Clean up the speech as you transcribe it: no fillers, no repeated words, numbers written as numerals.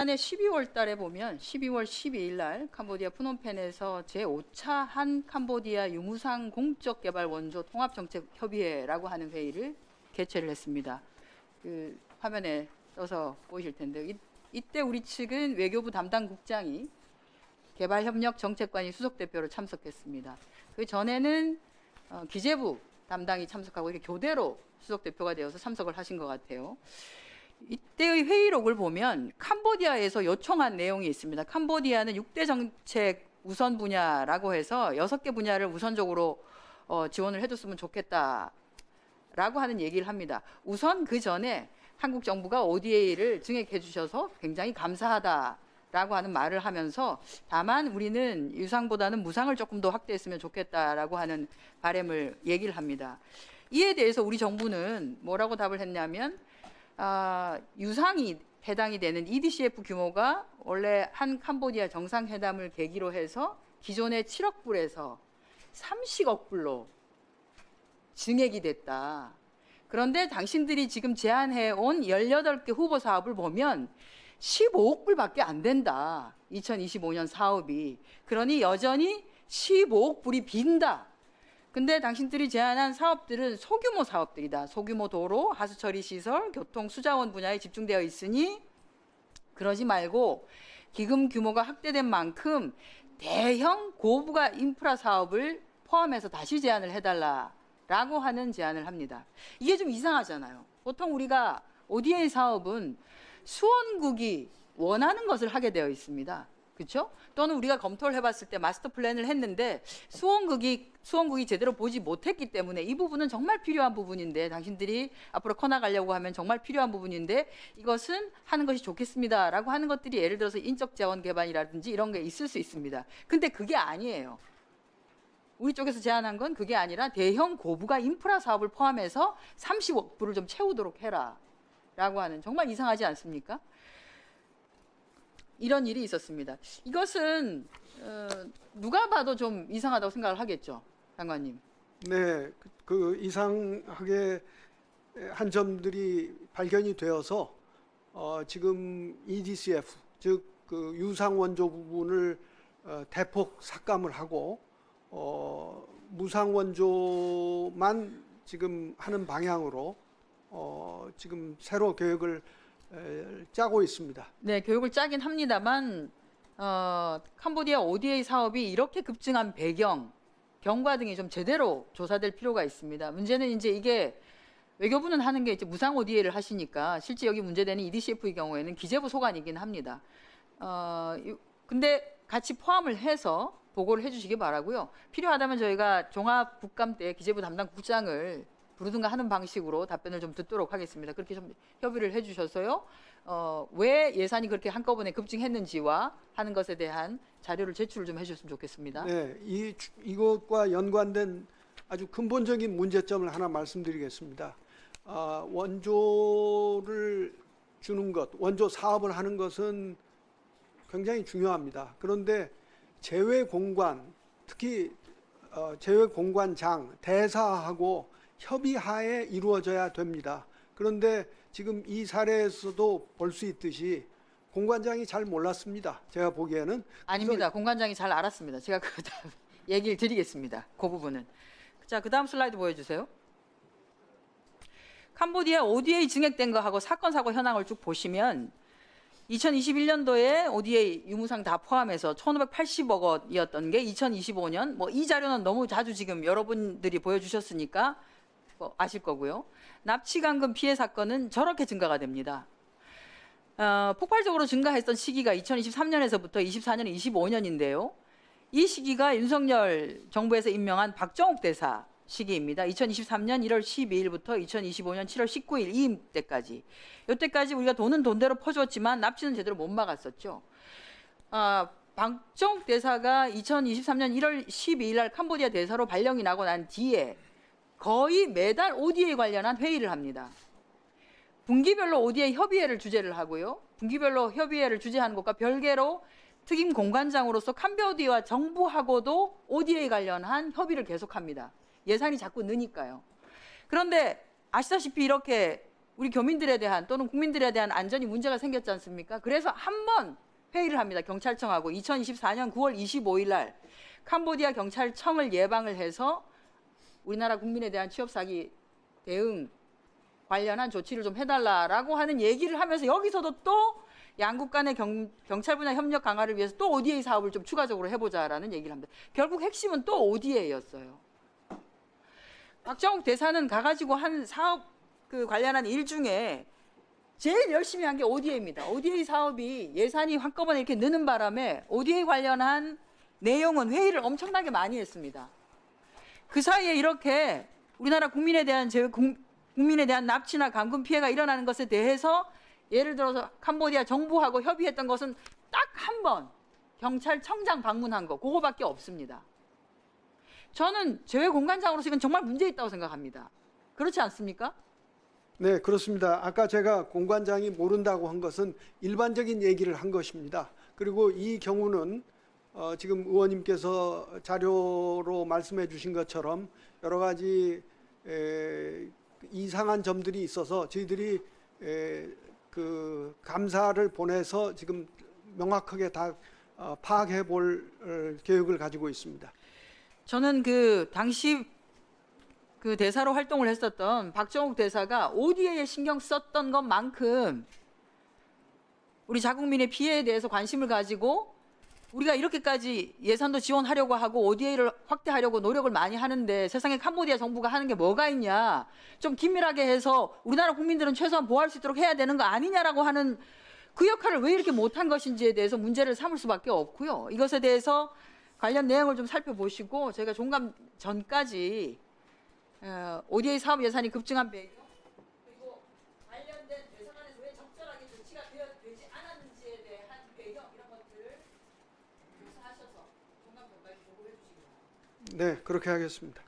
지난해 12월 달에 보면 12월 12일 날 캄보디아 프놈펜에서 제5차 한 캄보디아 유무상 공적 개발 원조 통합정책 협의회라고 하는 회의를 개최를 했습니다. 그 화면에 떠서 보이실 텐데 이때 우리 측은 외교부 담당 국장이 개발협력 정책관이 수석대표로 참석했습니다. 그 전에는 기재부 담당이 참석하고 이렇게 교대로 수석대표가 되어서 참석을 하신 것 같아요. 이때의 회의록을 보면 캄보디아에서 요청한 내용이 있습니다. 캄보디아는 6대 정책 우선 분야라고 해서 6개 분야를 우선적으로 지원을 해줬으면 좋겠다라고 하는 얘기를 합니다. 우선 그 전에 한국 정부가 ODA를 증액해 주셔서 굉장히 감사하다라고 하는 말을 하면서 다만 우리는 유상보다는 무상을 조금 더 확대했으면 좋겠다라고 하는 바람을 얘기를 합니다. 이에 대해서 우리 정부는 뭐라고 답을 했냐면 유상이 해당이 되는 EDCF 규모가 원래 한 캄보디아 정상회담을 계기로 해서 기존의 7억 불에서 30억 불로 증액이 됐다. 그런데 당신들이 지금 제안해 온 18개 후보 사업을 보면 15억 불밖에 안 된다. 2025년 사업이. 그러니 여전히 15억 불이 빈다. 근데 당신들이 제안한 사업들은 소규모 사업들이다. 소규모 도로, 하수처리 시설, 교통, 수자원 분야에 집중되어 있으니 그러지 말고 기금 규모가 확대된 만큼 대형 고부가 인프라 사업을 포함해서 다시 제안을 해달라라고 하는 제안을 합니다. 이게 좀 이상하잖아요. 보통 우리가 ODA 사업은 수원국이 원하는 것을 하게 되어 있습니다. 그렇죠? 또는 우리가 검토를 해봤을 때 마스터 플랜을 했는데 수원국이 제대로 보지 못했기 때문에 이 부분은 정말 필요한 부분인데 당신들이 앞으로 커나가려고 하면 정말 필요한 부분인데 이것은 하는 것이 좋겠습니다라고 하는 것들이 예를 들어서 인적 자원 개발이라든지 이런 게 있을 수 있습니다. 근데 그게 아니에요. 우리 쪽에서 제안한 건 그게 아니라 대형 고부가 인프라 사업을 포함해서 30억 불을 좀 채우도록 해라라고 하는 정말 이상하지 않습니까? 이런 일이 있었습니다. 이것은 누가 봐도 좀 이상하다고 생각을 하겠죠, 장관님. 네, 그 이상하게 한 점들이 발견이 되어서 지금 EDCF 즉 그 유상 원조 부분을 대폭 삭감을 하고 무상 원조만 지금 하는 방향으로 지금 새로 계획을 짜고 있습니다. 네, 교육을 짜긴 합니다만 캄보디아 ODA 사업이 이렇게 급증한 배경, 경과 등이 좀 제대로 조사될 필요가 있습니다. 문제는 이제 이게 외교부는 하는 게 이제 무상 ODA를 하시니까 실제 여기 문제되는 EDCF의 경우에는 기재부 소관이긴 합니다. 근데 같이 포함을 해서 보고를 해주시기 바라고요. 필요하다면 저희가 종합 국감 때 기재부 담당 국장을 부르든가 하는 방식으로 답변을 좀 듣도록 하겠습니다. 그렇게 좀 협의를 해주셔서요. 왜 예산이 그렇게 한꺼번에 급증했는지와 하는 것에 대한 자료를 제출을 좀 해주셨으면 좋겠습니다. 네, 이것과 연관된 아주 근본적인 문제점을 하나 말씀드리겠습니다. 원조를 주는 것, 원조 사업을 하는 것은 굉장히 중요합니다. 그런데 재외공관, 특히 재외공관장, 대사하고 협의하에 이루어져야 됩니다. 그런데 지금 이 사례에서도 볼 수 있듯이 공관장이 잘 몰랐습니다. 제가 보기에는. 아닙니다. 공관장이 잘 알았습니다. 제가 그 얘기를 드리겠습니다. 그 부분은. 자, 그 다음 슬라이드 보여주세요. 캄보디아 ODA 증액된 거하고 사건 사고 현황을 쭉 보시면 2021년도에 ODA 유무상 다 포함해서 1,580억 원이었던 게 2025년 이 자료는 너무 자주 지금 여러분들이 보여주셨으니까 아실 거고요. 납치강금 피해 사건은 저렇게 증가가 됩니다. 폭발적으로 증가했던 시기가 2023년에서부터 24년, 25년인데요. 이 시기가 윤석열 정부에서 임명한 박정욱 대사 시기입니다. 2023년 1월 12일부터 2025년 7월 19일 이때까지. 이때까지 우리가 돈은 돈대로 퍼주었지만 납치는 제대로 못 막았었죠. 박정욱 대사가 2023년 1월 12일 날 캄보디아 대사로 발령이 나고 난 뒤에 거의 매달 ODA 관련한 회의를 합니다. 분기별로 ODA 협의회를 주재를 하고요. 분기별로 협의회를 주재하는 것과 별개로 특임 공관장으로서 캄보디아 정부하고도 ODA 관련한 협의를 계속합니다. 예산이 자꾸 느니까요. 그런데 아시다시피 이렇게 우리 교민들에 대한 또는 국민들에 대한 안전이 문제가 생겼지 않습니까? 그래서 한 번 회의를 합니다. 경찰청하고 2024년 9월 25일 날 캄보디아 경찰청을 예방을 해서 우리나라 국민에 대한 취업 사기 대응 관련한 조치를 좀 해달라라고 하는 얘기를 하면서 여기서도 또 양국 간의 경찰 분야 협력 강화를 위해서 또 ODA 사업을 좀 추가적으로 해보자라는 얘기를 합니다. 결국 핵심은 또 ODA였어요. 박정욱 대사는 가가지고 한 사업 관련한 일 중에 제일 열심히 한 게 ODA입니다. ODA 사업이 예산이 한꺼번에 이렇게 느는 바람에 ODA 관련한 내용은 회의를 엄청나게 많이 했습니다. 그 사이에 이렇게 우리나라 국민에 대한 국민에 대한 납치나 감금 피해가 일어나는 것에 대해서 예를 들어서 캄보디아 정부하고 협의했던 것은 딱 한 번 경찰청장 방문한 거 그거밖에 없습니다. 저는 제외공관장으로서 이건 정말 문제 있다고 생각합니다. 그렇지 않습니까? 네, 그렇습니다. 아까 제가 공관장이 모른다고 한 것은 일반적인 얘기를 한 것입니다. 그리고 이 경우는 지금 의원님께서 자료로 말씀해 주신 것처럼 여러 가지 이상한 점들이 있어서 저희들이 그 감사를 보내서 지금 명확하게 다 파악해 볼 계획을 가지고 있습니다. 저는 당시 대사로 활동을 했었던 박정욱 대사가 ODA에 신경 썼던 것만큼 우리 자국민의 피해에 대해서 관심을 가지고 우리가 이렇게까지 예산도 지원하려고 하고 ODA를 확대하려고 노력을 많이 하는데 세상에 캄보디아 정부가 하는 게 뭐가 있냐, 좀 긴밀하게 해서 우리나라 국민들은 최소한 보호할 수 있도록 해야 되는 거 아니냐라고 하는 그 역할을 왜 이렇게 못한 것인지에 대해서 문제를 삼을 수밖에 없고요. 이것에 대해서 관련 내용을 좀 살펴보시고 제가 종감 전까지 ODA 사업 예산이 급증한 배경, 그리고 관련된 대사관에서 왜 적절하게 조치가 되지 않았는지에 대한 배경 이런 것들을 조사하셔서 종감 전까지 보고해 주시기 바랍니다. 네, 그렇게 하겠습니다.